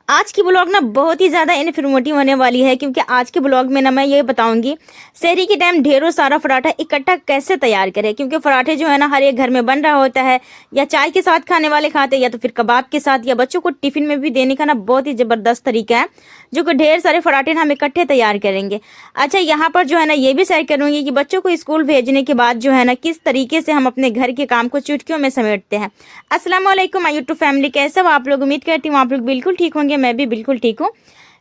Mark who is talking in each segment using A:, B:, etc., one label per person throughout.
A: आज की ब्लॉग ना बहुत ही ज़्यादा इन्फॉर्मेटिव होने वाली है, क्योंकि आज के ब्लॉग में ना मैं ये बताऊंगी शहरी के टाइम ढेरों सारा पराठा इकट्ठा कैसे तैयार करें। क्योंकि पराठे जो है ना हर एक घर में बन रहा होता है, या चाय के साथ खाने वाले खाते हैं, या तो फिर कबाब के साथ, या बच्चों को टिफिन में भी देने का ना बहुत ही ज़बरदस्त तरीका है जो कि ढेर सारे पराठे ना हम इकट्ठे तैयार करेंगे। अच्छा, यहाँ पर जो है ना ये भी शेयर करूंगी कि बच्चों को स्कूल भेजने के बाद जो है ना किस तरीके से हम अपने घर के काम को चुटकियों में समेटते हैं। अस्सलाम वालेकुम माय यूट्यूब फैमिली, कैसे हो आप लोग? उम्मीद करती हूँ आप लोग बिल्कुल ठीक होंगे, मैं भी बिल्कुल ठीक हूँ।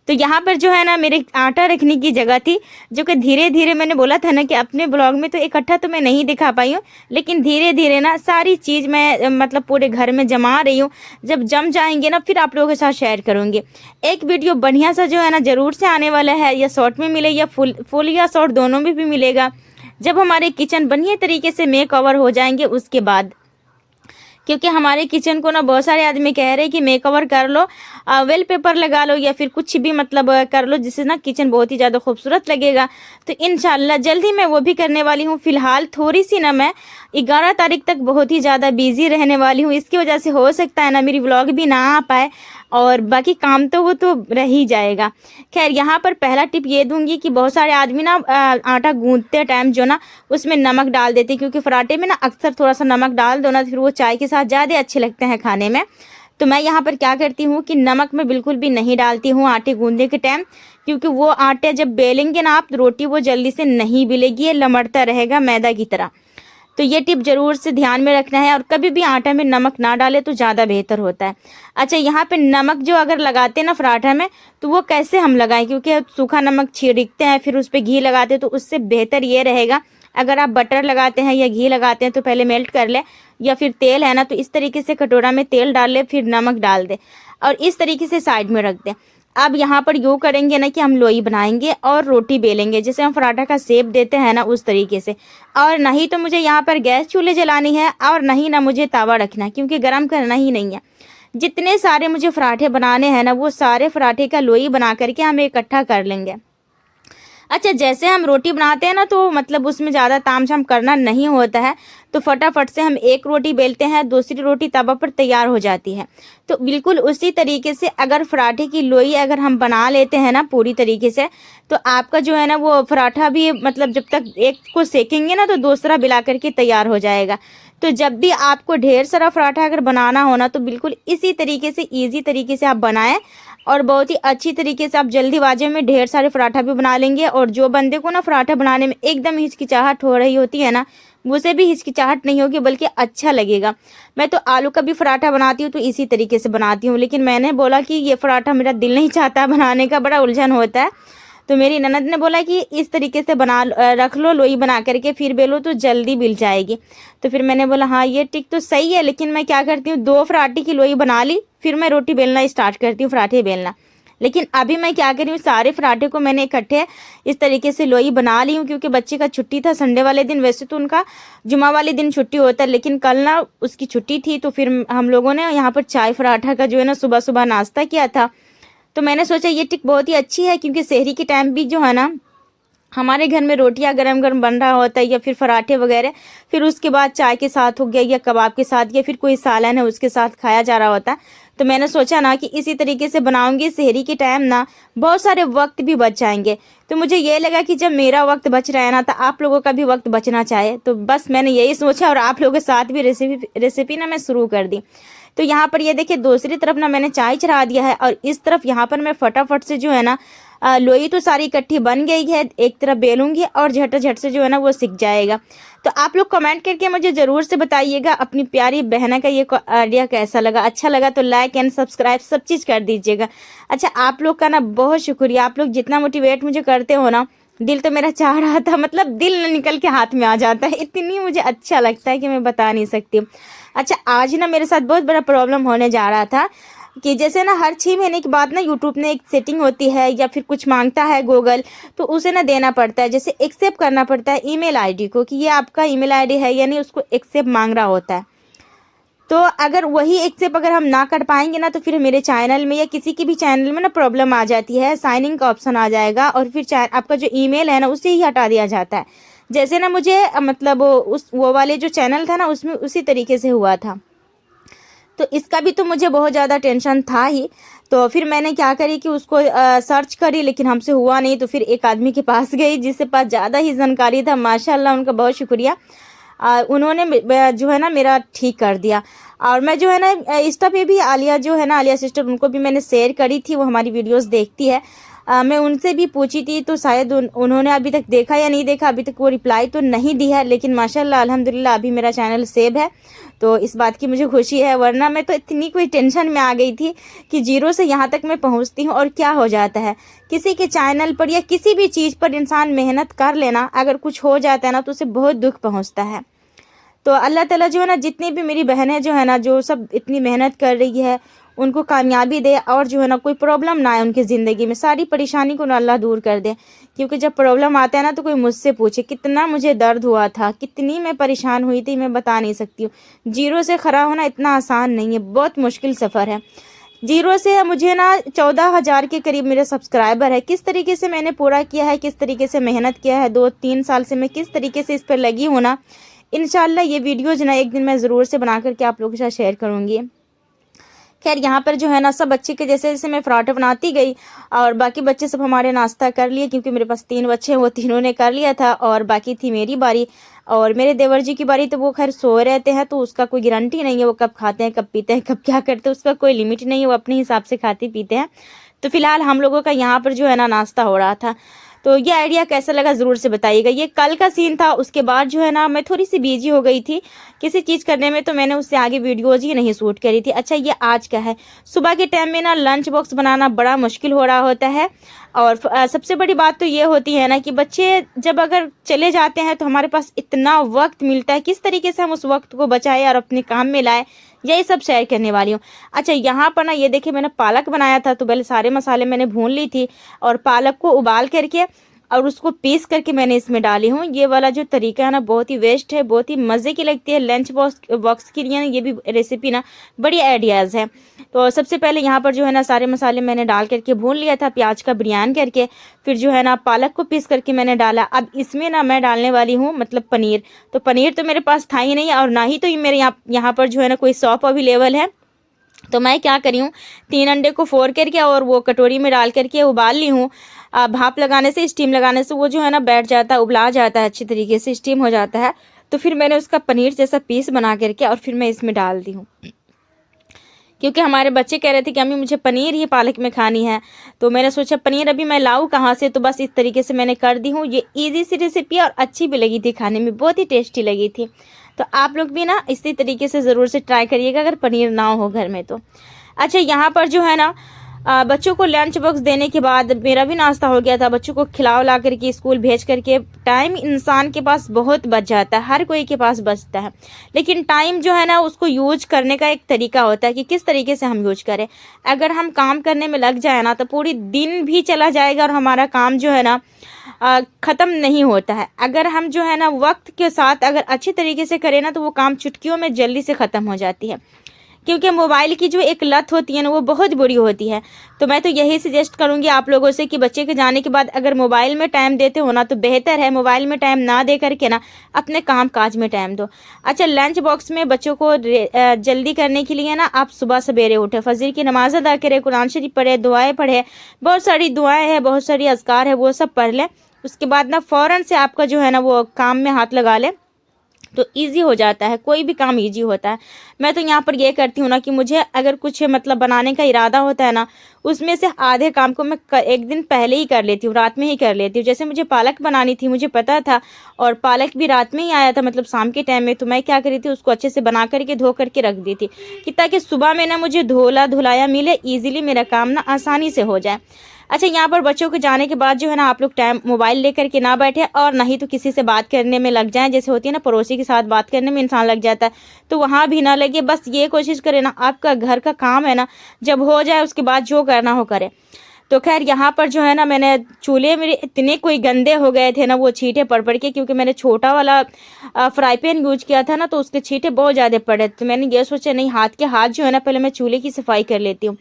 A: तो यहाँ पर जो है ना मेरे आटा रखने की जगह थी, जो कि धीरे धीरे मैंने बोला था ना कि अपने ब्लॉग में तो इकट्ठा तो मैं नहीं दिखा पाई हूँ, लेकिन धीरे धीरे ना सारी चीज़ मैं मतलब पूरे घर में जमा रही हूँ। जब जम जाएंगे ना फिर आप लोगों के साथ शेयर करूँगी। एक वीडियो बढ़िया सा जो है ना ज़रूर से आने वाला है, या शॉर्ट में मिले या फुल या शॉर्ट दोनों में भी मिलेगा, जब हमारे किचन बढ़िया तरीके से मेक ओवर हो जाएंगे उसके बाद। क्योंकि हमारे किचन को ना बहुत सारे आदमी कह रहे हैं कि मेक ओवर कर लो, वेल पेपर लगा लो, या फिर कुछ भी मतलब कर लो जिससे ना किचन बहुत ही ज़्यादा खूबसूरत लगेगा। तो इंशाल्लाह जल्दी मैं वो भी करने वाली हूँ। फिलहाल थोड़ी सी ना मैं 11 तारीख तक बहुत ही ज़्यादा बिजी रहने वाली हूँ, इसकी वजह से हो सकता है ना मेरी व्लॉग भी ना आ पाए, और बाकी काम तो वो तो रह ही जाएगा। खैर, यहाँ पर पहला टिप ये दूंगी कि बहुत सारे आदमी ना आटा गूंथते टाइम जो ना उसमें नमक डाल देते, क्योंकि पराठे में ना अक्सर थोड़ा सा नमक डाल दो ना फिर वो चाय के साथ ज़्यादा अच्छे लगते हैं खाने में। तो मैं यहाँ पर क्या करती हूँ कि नमक मैं बिल्कुल भी नहीं डालती हूँ आटे गूंदने के टाइम, क्योंकि वो आटे जब बेलेंगे ना आप रोटी, वो जल्दी से नहीं बेलेगी, ये लमड़ता रहेगा मैदा की तरह। तो ये टिप जरूर से ध्यान में रखना है, और कभी भी आटा में नमक ना डाले तो ज़्यादा बेहतर होता है। अच्छा, यहाँ पे नमक जो अगर लगाते हैं ना पराठा में, तो वो कैसे हम लगाएं, क्योंकि सूखा नमक छिड़कते हैं फिर उस पर घी लगाते हैं, तो उससे बेहतर ये रहेगा अगर आप बटर लगाते हैं या घी लगाते हैं तो पहले मेल्ट कर ले, या फिर तेल है ना तो इस तरीके से कटोरा में तेल डाल ले, फिर नमक डाल दे और इस तरीके से साइड में रख दें। अब यहाँ पर यूँ करेंगे ना कि हम लोई बनाएंगे और रोटी बेलेंगे, जैसे हम पराठा का शेप देते हैं ना उस तरीके से। और नहीं तो मुझे यहाँ पर गैस चूल्हे जलानी है, और नहीं ना मुझे तवा रखना है, क्योंकि गर्म करना ही नहीं है। जितने सारे मुझे पराठे बनाने हैं ना वो सारे पराठे का लोई बना करके हम इकट्ठा कर लेंगे। अच्छा, जैसे हम रोटी बनाते हैं ना तो मतलब उसमें ज़्यादा तामझाम करना नहीं होता है, तो फटाफट से हम एक रोटी बेलते हैं, दूसरी रोटी तवा पर तैयार हो जाती है। तो बिल्कुल उसी तरीके से अगर पराठे की लोई अगर हम बना लेते हैं ना पूरी तरीके से, तो आपका जो है ना वो पराठा भी मतलब जब तक एक को सेकेंगे ना तो दूसरा बिला करके तैयार हो जाएगा। तो जब भी आपको ढेर सारा पराठा अगर बनाना हो ना तो बिल्कुल इसी तरीके से ईजी तरीके से आप बनाएं, और बहुत ही अच्छी तरीके से आप जल्दीबाजी में ढेर सारे पराठा भी बना लेंगे। और जो बंदे को ना पराठा बनाने में एकदम हिचकिचाहट हो रही होती है ना, उसे भी हिचकिचाहट नहीं होगी बल्कि अच्छा लगेगा। मैं तो आलू का भी पराठा बनाती हूँ तो इसी तरीके से बनाती हूँ, लेकिन मैंने बोला कि ये पराठा मेरा दिल नहीं चाहता बनाने का, बड़ा उलझन होता है। तो मेरी ननद ने बोला कि इस तरीके से बना रख लो, लोई बना करके फिर बेलो तो जल्दी बिल जाएगी। तो फिर मैंने बोला हाँ ये टिक तो सही है, लेकिन मैं क्या करती हूँ 2 पराठे की लोई बना ली, फिर मैं रोटी बेलना स्टार्ट करती हूँ, पराठे बेलना। लेकिन अभी मैं क्या करी हूँ, सारे पराठे को मैंने इकट्ठे इस तरीके से लोई बना ली हूँ, क्योंकि बच्चे का छुट्टी था संडे वाले दिन। वैसे तो उनका जुमा वाले दिन छुट्टी होता है, लेकिन कल ना उसकी छुट्टी थी, तो फिर हम लोगों ने यहाँ पर चाय पराठा का जो है ना सुबह सुबह नाश्ता किया था। तो मैंने सोचा ये टिक बहुत ही अच्छी है, क्योंकि शहरी के टाइम भी जो है ना हमारे घर में रोटियां गरम गरम बन रहा होता है, या फिर पराठे वगैरह, फिर उसके बाद चाय के साथ हो गया, या कबाब के साथ, या फिर कोई सालन है उसके साथ खाया जा रहा होता है। तो मैंने सोचा ना कि इसी तरीके से बनाऊंगी, शहरी के टाइम ना बहुत सारे वक्त भी बच जाएंगे। तो मुझे ये लगा कि जब मेरा वक्त बच रहा है ना तो आप लोगों का भी वक्त बचना चाहे, तो बस मैंने यही सोचा और आप लोगों के साथ भी रेसिपी ना मैं शुरू कर दी। तो यहाँ पर ये देखिए दूसरी तरफ ना मैंने चाय चढ़ा दिया है, और इस तरफ यहाँ पर मैं फटाफट से जो है ना लोई तो सारी इकट्ठी बन गई है, एक तरफ बेलूंगी और झट झट से जो है ना वो सिक जाएगा। तो आप लोग कमेंट करके मुझे ज़रूर से बताइएगा अपनी प्यारी बहना का ये आइडिया कैसा लगा। अच्छा लगा तो लाइक एंड सब्सक्राइब सब चीज़ कर दीजिएगा। अच्छा, आप लोग का ना बहुत शुक्रिया, आप लोग जितना मोटिवेट मुझे करते हो ना, दिल तो मेरा चाह रहा था, मतलब दिल न निकल के हाथ में आ जाता है, इतनी मुझे अच्छा लगता है कि मैं बता नहीं सकती। अच्छा, आज ना मेरे साथ बहुत बड़ा प्रॉब्लम होने जा रहा था कि जैसे ना हर 6 महीने के बाद ना यूट्यूब ने एक सेटिंग होती है, या फिर कुछ मांगता है गूगल, तो उसे ना देना पड़ता है, जैसे एक्सेप्ट करना पड़ता है ईमेल आईडी को कि ये आपका ईमेल आईडी है या नहीं, उसको एक्सेप्ट मांग रहा होता है। तो अगर वही एक्सेप्ट अगर हम ना कर पाएंगे ना तो फिर मेरे चैनल में या किसी की भी चैनल में ना प्रॉब्लम आ जाती है, साइनिंग का ऑप्शन आ जाएगा, और फिर आपका जो ईमेल है ना उसे ही हटा दिया जाता है। जैसे ना मुझे मतलब उस वो वाले जो चैनल था ना उसमें उसी तरीके से हुआ था। तो इसका भी तो मुझे बहुत ज़्यादा टेंशन था ही। तो फिर मैंने क्या करी कि उसको सर्च करी, लेकिन हमसे हुआ नहीं। तो फिर एक आदमी के पास गई जिसके पास ज़्यादा ही जानकारी था, माशाल्लाह उनका बहुत शुक्रिया। उन्होंने जो है ना मेरा ठीक कर दिया। और मैं जो है ना इंस्टा पे भी आलिया जो है ना, आलिया सिस्टर, उनको भी मैंने शेयर करी थी, वो हमारी वीडियोस देखती है। मैं उनसे भी पूछी थी, तो शायद उन्होंने अभी तक देखा या नहीं देखा, अभी तक वो रिप्लाई तो नहीं दी है। लेकिन माशाल्लाह अल्हम्दुलिल्लाह अभी मेरा चैनल सेव है, तो इस बात की मुझे खुशी है। वरना मैं तो इतनी कोई टेंशन में आ गई थी कि जीरो से यहाँ तक मैं पहुँचती हूँ और क्या हो जाता है। किसी के चैनल पर या किसी भी चीज़ पर इंसान मेहनत कर लेना, अगर कुछ हो जाता है ना तो उसे बहुत दुख पहुँचता है। तो अल्लाह ताला जो है ना, जितनी भी मेरी बहनें जो है ना, जो सब इतनी मेहनत कर रही है, उनको कामयाबी दे, और जो है ना कोई प्रॉब्लम ना आए उनकी ज़िंदगी में, सारी परेशानी को ना अल्लाह दूर कर दे। क्योंकि जब प्रॉब्लम आता है ना, तो कोई मुझसे पूछे कितना मुझे दर्द हुआ था, कितनी मैं परेशान हुई थी, मैं बता नहीं सकती हूँ। जीरो से खड़ा होना इतना आसान नहीं है, बहुत मुश्किल सफ़र है। जीरो से मुझे ना 14,000 के करीब मेरे सब्सक्राइबर है। किस तरीके से मैंने पूरा किया है, किस तरीके से मेहनत किया है, 2-3 साल से मैं किस तरीके से इस पर लगी हूँ ना, इंशाल्लाह ये वीडियो जो ना एक दिन मैं ज़रूर से बना करके आप लोगों के साथ शेयर करूँगी। खैर यहाँ पर जो है ना सब बच्चे के जैसे जैसे मैं पराठा बनाती गई, और बाकी बच्चे सब हमारे नाश्ता कर लिए, क्योंकि मेरे पास 3 बच्चे हैं, वो तीनों ने कर लिया था, और बाकी थी मेरी बारी। और मेरे देवर जी की बारी तो वो खैर सोए रहते हैं, तो उसका कोई गारंटी नहीं है, वो कब खाते हैं, कब पीते हैं, कब क्या करते हैं, उसका कोई लिमिट नहीं है, वो अपने हिसाब से खाते पीते हैं। तो फिलहाल हम लोगों का यहाँ पर जो है ना नाश्ता हो रहा था। तो ये आइडिया कैसा लगा ज़रूर से बताइएगा। ये कल का सीन था, उसके बाद जो है ना मैं थोड़ी सी बिजी हो गई थी किसी चीज़ करने में, तो मैंने उससे आगे वीडियोज ही नहीं शूट करी थी। अच्छा, ये आज का है। सुबह के टाइम में ना लंच बॉक्स बनाना बड़ा मुश्किल हो रहा होता है, और सबसे बड़ी बात तो ये होती है ना कि बच्चे जब अगर चले जाते हैं तो हमारे पास इतना वक्त मिलता है, किस तरीके से हम उस वक्त को बचाएं और अपने काम में लाएं, यही सब शेयर करने वाली हूँ। अच्छा, यहाँ पर ना ये देखिए मैंने पालक बनाया था, तो पहले सारे मसाले मैंने भून ली थी, और पालक को उबाल करके और उसको पीस करके मैंने इसमें डाली हूँ। ये वाला जो तरीका है ना बहुत ही वेस्ट है, बहुत ही मज़े की लगती है लंच बॉक्स के लिए ना, ये भी रेसिपी ना बड़ी आइडियाज़ है। तो सबसे पहले यहाँ पर जो है ना सारे मसाले मैंने डाल करके भून लिया था, प्याज का बिरयान करके। फिर जो है ना पालक को पीस करके मैंने डाला। अब इसमें ना मैं डालने वाली हूँ मतलब पनीर। तो पनीर तो मेरे पास था ही नहीं, और ना ही तो ये मेरे यहाँ पर जो है ना कोई शॉप अवेलेबल है। तो मैं क्या करी हूँ, 3 अंडे को फोड़ करके और वो कटोरी में डाल करके उबाल ली हूँ। भाप लगाने से, स्टीम लगाने से वो जो है ना बैठ जाता है, उबला जाता है, अच्छी तरीके से स्टीम हो जाता है। तो फिर मैंने उसका पनीर जैसा पीस बना करके और फिर मैं इसमें डाल दी हूँ, क्योंकि हमारे बच्चे कह रहे थे कि अम्मी मुझे पनीर ही पालक में खानी है। तो मैंने सोचा पनीर अभी मैं लाऊं कहाँ से, तो बस इस तरीके से मैंने कर दी हूँ। ये इजी सी रेसिपी और अच्छी भी लगी थी, खाने में बहुत ही टेस्टी लगी थी। तो आप लोग भी ना इसी तरीके से ज़रूर से ट्राई करिएगा अगर पनीर ना हो घर में तो। अच्छा, यहाँ पर जो है ना बच्चों को लंच बॉक्स देने के बाद मेरा भी नाश्ता हो गया था। बच्चों को खिला उला करके स्कूल भेज करके टाइम इंसान के पास बहुत बच जाता है, हर कोई के पास बचता है। लेकिन टाइम जो है ना उसको यूज करने का एक तरीका होता है कि किस तरीके से हम यूज करें। अगर हम काम करने में लग जाए ना तो पूरी दिन भी चला जाएगा और हमारा काम जो है ना ख़त्म नहीं होता है। अगर हम जो है ना वक्त के साथ अगर अच्छी तरीके से करें ना तो वो काम चुटकियों में जल्दी से ख़त्म हो जाती है। क्योंकि मोबाइल की जो एक लत होती है ना वो बहुत बुरी होती है। तो मैं तो यही सजेस्ट करूंगी आप लोगों से कि बच्चे के जाने के बाद अगर मोबाइल में टाइम देते हो ना तो बेहतर है, मोबाइल में टाइम ना दे करके ना अपने काम काज में टाइम दो। अच्छा, लंच बॉक्स में बच्चों को जल्दी करने के लिए ना आप सुबह सवेरे उठे, फजर की नमाज अदा करें, कुरान शरीफ पढ़े, दुआएं पढ़े, बहुत सारी दुआएं हैं, बहुत सारी अज़कार है, वो सब पढ़ लें। उसके बाद ना फ़ौरन से आपका जो है ना वो काम में हाथ लगा लें तो इजी हो जाता है, कोई भी काम इजी होता है। मैं तो यहाँ पर ये करती हूँ ना कि मुझे अगर कुछ मतलब बनाने का इरादा होता है ना उसमें से आधे काम को मैं एक दिन पहले ही कर लेती हूँ, रात में ही कर लेती हूँ। जैसे मुझे पालक बनानी थी, मुझे पता था, और पालक भी रात में ही आया था मतलब शाम के टाइम में। तो मैं क्या करी थी, उसको अच्छे से बना करके धो करके रख दी थी कि ताकि सुबह में ना मुझे धोला धुलाया मिले, ईजिली मेरा काम ना आसानी से हो जाए। अच्छा, यहाँ पर बच्चों के जाने के बाद जो है ना आप लोग टाइम मोबाइल लेकर के ना बैठे और ना ही तो किसी से बात करने में लग जाएं। जैसे होती है ना पड़ोसी के साथ बात करने में इंसान लग जाता है, तो वहाँ भी ना लगे। बस ये कोशिश करें ना आपका घर का काम है ना जब हो जाए उसके बाद जो करना हो करे। तो खैर यहाँ पर जो है ना मैंने चूल्हे मेरे इतने कोई गंदे हो गए थे ना वो छींटे पड़ पड़ के, क्योंकि मैंने छोटा वाला फ्राई पैन यूज किया था ना तो उसके छींटे बहुत ज़्यादा पड़े। तो मैंने ये सोचा नहीं, हाथ जो है ना पहले मैं चूल्हे की सफाई कर लेती हूँ,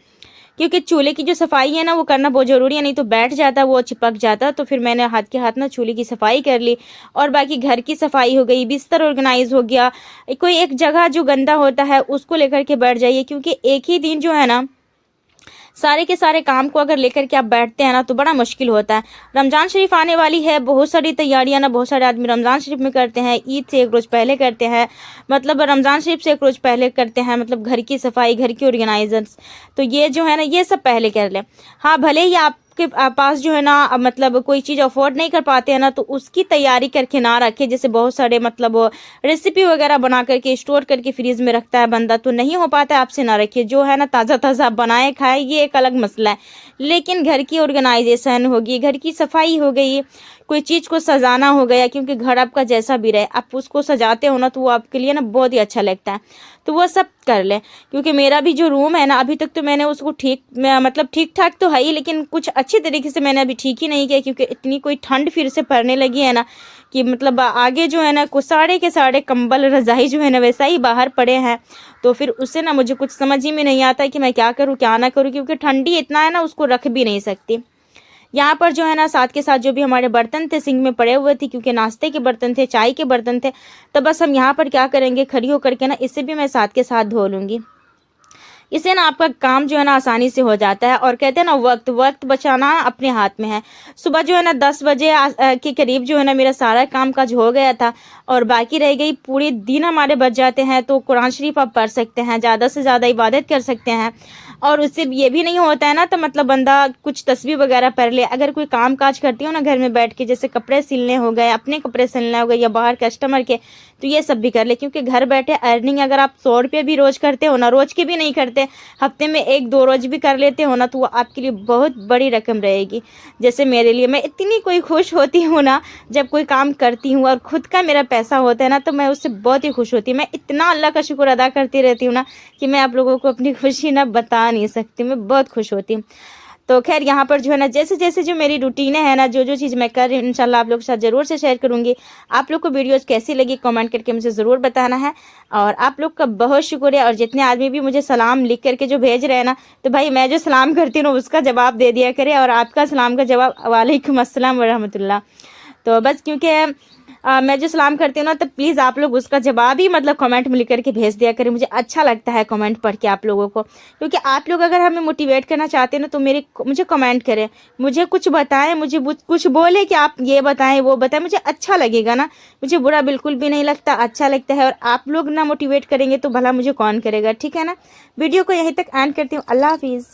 A: क्योंकि चूल्हे की जो सफाई है ना वो करना बहुत ज़रूरी है, नहीं तो बैठ जाता वो चिपक जाता। तो फिर मैंने हाथ के हाथ ना चूल्हे की सफाई कर ली, और बाकी घर की सफाई हो गई, बिस्तर ऑर्गेनाइज हो गया। कोई एक जगह जो गंदा होता है उसको लेकर के बैठ जाइए, क्योंकि एक ही दिन जो है ना सारे के सारे काम को अगर लेकर के आप बैठते हैं ना तो बड़ा मुश्किल होता है। रमज़ान शरीफ आने वाली है, बहुत सारी तैयारियां ना बहुत सारे आदमी रमज़ान शरीफ में करते हैं, ईद से एक रोज़ पहले करते हैं, मतलब रमज़ान शरीफ से एक रोज़ पहले करते हैं, मतलब घर की सफाई, घर की ऑर्गेनाइजर्स, तो ये जो है ना ये सब पहले कर लें। हाँ, भले ही आप के पास जो है ना मतलब कोई चीज़ अफोर्ड नहीं कर पाते हैं ना तो उसकी तैयारी करके ना रखें। जैसे बहुत सारे मतलब रेसिपी वगैरह बना करके स्टोर करके फ्रीज में रखता है बंदा, तो नहीं हो पाता है, आपसे ना रखिए। जो है ना ताज़ा ताज़ा बनाए खाए, ये एक अलग मसला है। लेकिन घर की ऑर्गेनाइजेशन होगी, घर की सफाई हो गई, कोई चीज़ को सजाना हो गया, क्योंकि घर आपका जैसा भी रहे आप उसको सजाते हो ना तो वो आपके लिए ना बहुत ही अच्छा लगता है, तो वो सब कर लें। क्योंकि मेरा भी जो रूम है ना अभी तक तो मैंने उसको मतलब ठीक ठाक तो है ही, लेकिन कुछ अच्छी तरीके से मैंने अभी ठीक ही नहीं किया, क्योंकि इतनी कोई ठंड फिर से पड़ने लगी है ना कि मतलब आगे जो है ना कुछ सारे के सारे कंबल रजाई जो है ना वैसा ही बाहर पड़े हैं। तो फिर उससे ना मुझे कुछ समझ ही में नहीं आता है कि मैं क्या करूँ क्या ना करूँ, क्योंकि ठंडी इतना है ना उसको रख भी नहीं सकती। यहाँ पर जो है ना साथ के साथ जो भी हमारे बर्तन थे सिंक में पड़े हुए थे, क्योंकि नाश्ते के बर्तन थे, चाय के बर्तन थे, तो बस हम यहाँ पर क्या करेंगे, खड़ी होकर के ना इसे भी मैं साथ के साथ धो लूँगी। इससे ना आपका काम जो है ना आसानी से हो जाता है। और कहते हैं ना वक्त बचाना अपने हाथ में है। सुबह जो है ना 10 बजे के करीब जो है ना मेरा सारा काम काज हो गया था, और बाकी रह गई, पूरे दिन हमारे बच जाते हैं। तो कुरान शरीफ आप पढ़ सकते हैं, ज़्यादा से ज़्यादा इबादत कर सकते हैं। और उससे ये भी नहीं होता है ना तो मतलब बंदा कुछ तस्बीह वगैरह पढ़ ले। अगर कोई काम काज करती हो ना घर में बैठ के, जैसे कपड़े सिलने हो गए, अपने कपड़े सिलने हो गए या बाहर कस्टमर के, तो ये सब भी कर ले। क्योंकि घर बैठे अर्निंग अगर आप 100 रुपये भी रोज़ करते हो ना, रोज़ के भी नहीं करते, हफ्ते में 1-2 रोज़ भी कर लेते हो ना, तो वो आपके लिए बहुत बड़ी रकम रहेगी। जैसे मेरे लिए, मैं इतनी कोई खुश होती हूँ ना जब कोई काम करती हूँ और खुद का मेरा पैसा होता है ना, तो मैं उससे बहुत ही खुश होती हूँ। मैं इतना अल्लाह का शुक्र अदा करती रहती हूँ ना कि मैं आप लोगों को अपनी खुशी ना बता नहीं सकती, मैं बहुत खुश होती हूँ। तो खैर यहाँ पर जो है ना जैसे जैसे जो मेरी रूटीन है ना, जो जो चीज़ मैं कर रही हूँ, इंशाल्लाह आप लोगों के साथ ज़रूर से शेयर करूँगी। आप लोग को वीडियोज़ कैसी लगी कमेंट करके मुझे ज़रूर बताना है। और आप लोग का बहुत शुक्रिया। और जितने आदमी भी मुझे सलाम लिख करके जो भेज रहे हैं ना, तो भाई मैं जो सलाम करती हूँ उसका जवाब दे दिया करें, और आपका सलाम का जवाब वालेकुम अस्सलाम व रहमतुल्लाह। तो बस क्योंकि मैं जो सलाम करती हूँ ना, तो प्लीज़ आप लोग उसका जवाब ही मतलब कमेंट में लिख करके भेज दिया करें। मुझे अच्छा लगता है कमेंट पढ़ के आप लोगों को, क्योंकि आप लोग अगर हमें मोटिवेट करना चाहते हैं ना तो मुझे कमेंट करें, मुझे कुछ बताएं, मुझे कुछ बोले कि आप ये बताएं वो बताएं, मुझे अच्छा लगेगा ना। मुझे बुरा बिल्कुल भी नहीं लगता, अच्छा लगता है। और आप लोग ना मोटिवेट करेंगे तो भला मुझे कौन करेगा, ठीक है ना। वीडियो को यहीं तक एंड करती हूँ। अल्लाह हाफिज़।